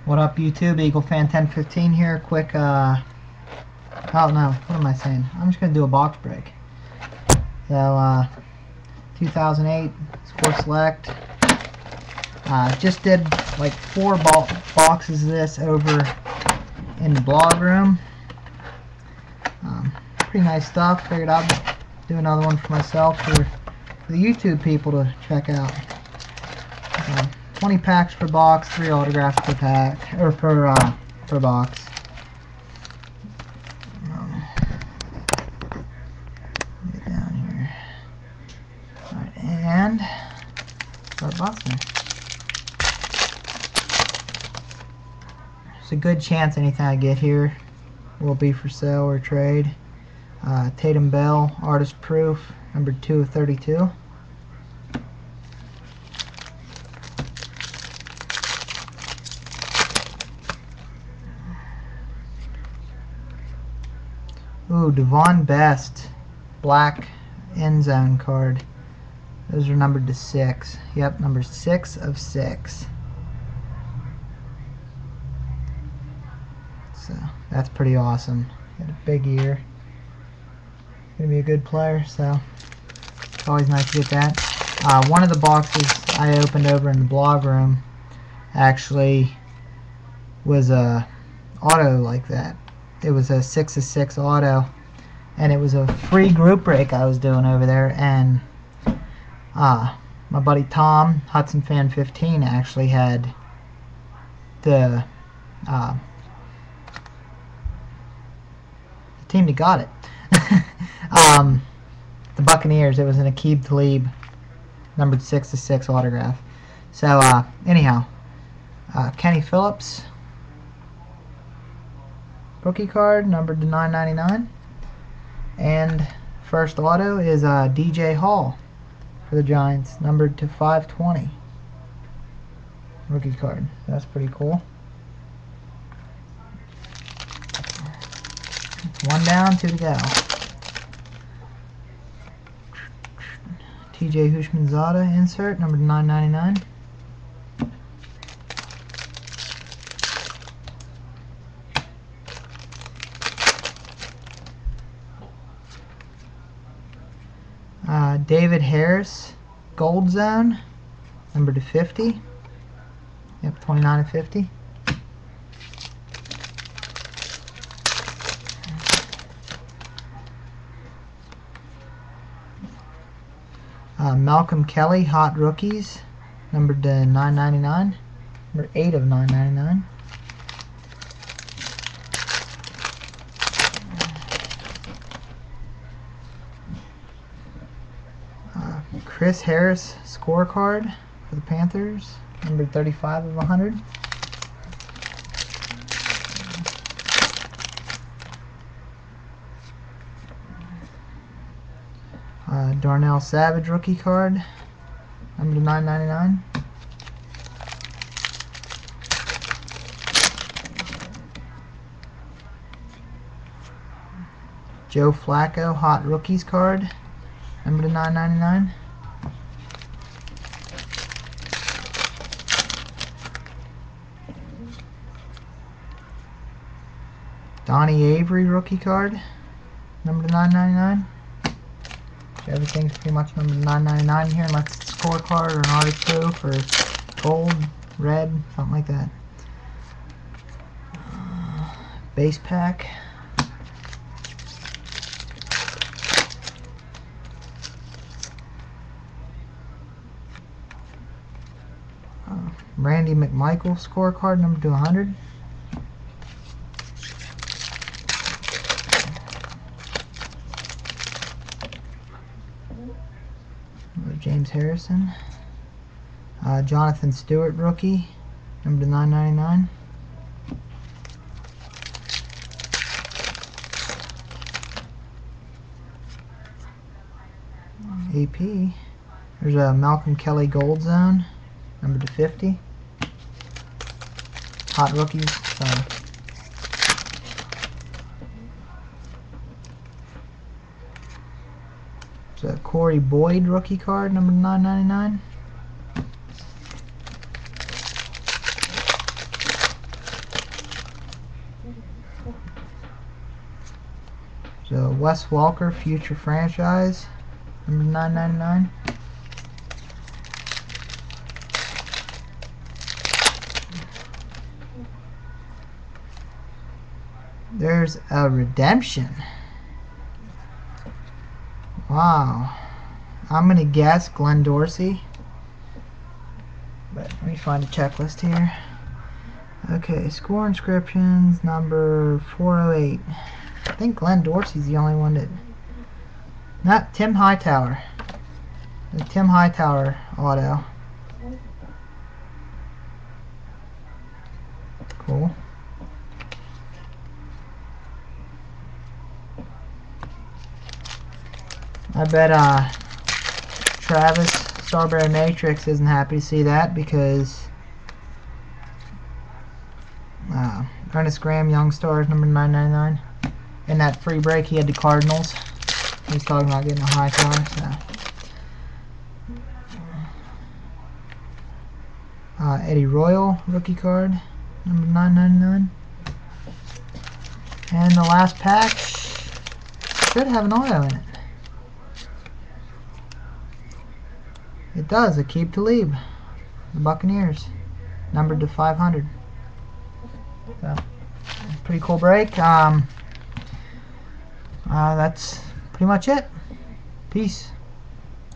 What up, YouTube? Eagle Fan 1015 here. Quick, oh no, what am I saying? I'm just gonna do a box break. So, 2008 Score Select. Just did like 4 boxes of this over in the blog room. Pretty nice stuff. Figured I'd do another one for myself for the YouTube people to check out. 20 packs per box, 3 autographs per pack, or per box. Get down here. Alright, and start boxing. There's a good chance anything I get here will be for sale or trade. Tatum Bell, Artist Proof, number 2 of 32. Ooh, Devon Best, black end zone card. Those are numbered to 6. Yep, number 6 of 6. So that's pretty awesome. Got a big ear. Gonna be a good player, so it's always nice to get that. One of the boxes I opened over in the blog room actually was a auto like that. It was a 6 of 6 auto, and it was a free group break I was doing over there, and my buddy Tom, Hudson Fan 15, actually had the team that got it. The Buccaneers. It was an Aqib Talib numbered 6 of 6 autograph. So anyhow, Kenny Phillips rookie card numbered to 999, and first auto is DJ Hall for the Giants, numbered to 520 rookie card. That's pretty cool. One down, 2 to go. TJ Houshmandzadeh insert, number 999. David Harris, Gold Zone, number to 50. Yep, 29 of 50. Malcolm Kelly, Hot Rookies, numbered to 999, number 8 of 999. Chris Harris, scorecard for the Panthers, number 35 of 100. Darnell Savage rookie card, number 999. Joe Flacco, Hot Rookies card, number to 999. Donnie Avery rookie card, number to 999. Everything's pretty much number 999 here, unless it's a scorecard or an artist proof or gold, red, something like that. Base pack. Randy McMichael scorecard, number to 100. James Harrison. Jonathan Stewart rookie, number to 999. AP. There's a Malcolm Kelly Gold Zone, number to 50. Hot Rookies. Sorry. There's a Corey Boyd rookie card, number 999. So Wes Walker, future franchise, number 999. There's a redemption. Wow. I'm gonna guess Glenn Dorsey. But let me find a checklist here. Okay, score inscriptions number 408. I think Glenn Dorsey's the only one that... Not Tim Hightower. The Tim Hightower auto. Cool. I bet Travis Starberry Matrix isn't happy to see that because Ernest Graham Young Stars number 999. In that free break he had the Cardinals. He's talking about getting a high tower. So. Eddie Royal rookie card number 999. And the last pack should have an auto in it. It does. Aqib Talib, the Buccaneers, numbered to 500. So, pretty cool break. That's pretty much it. Peace.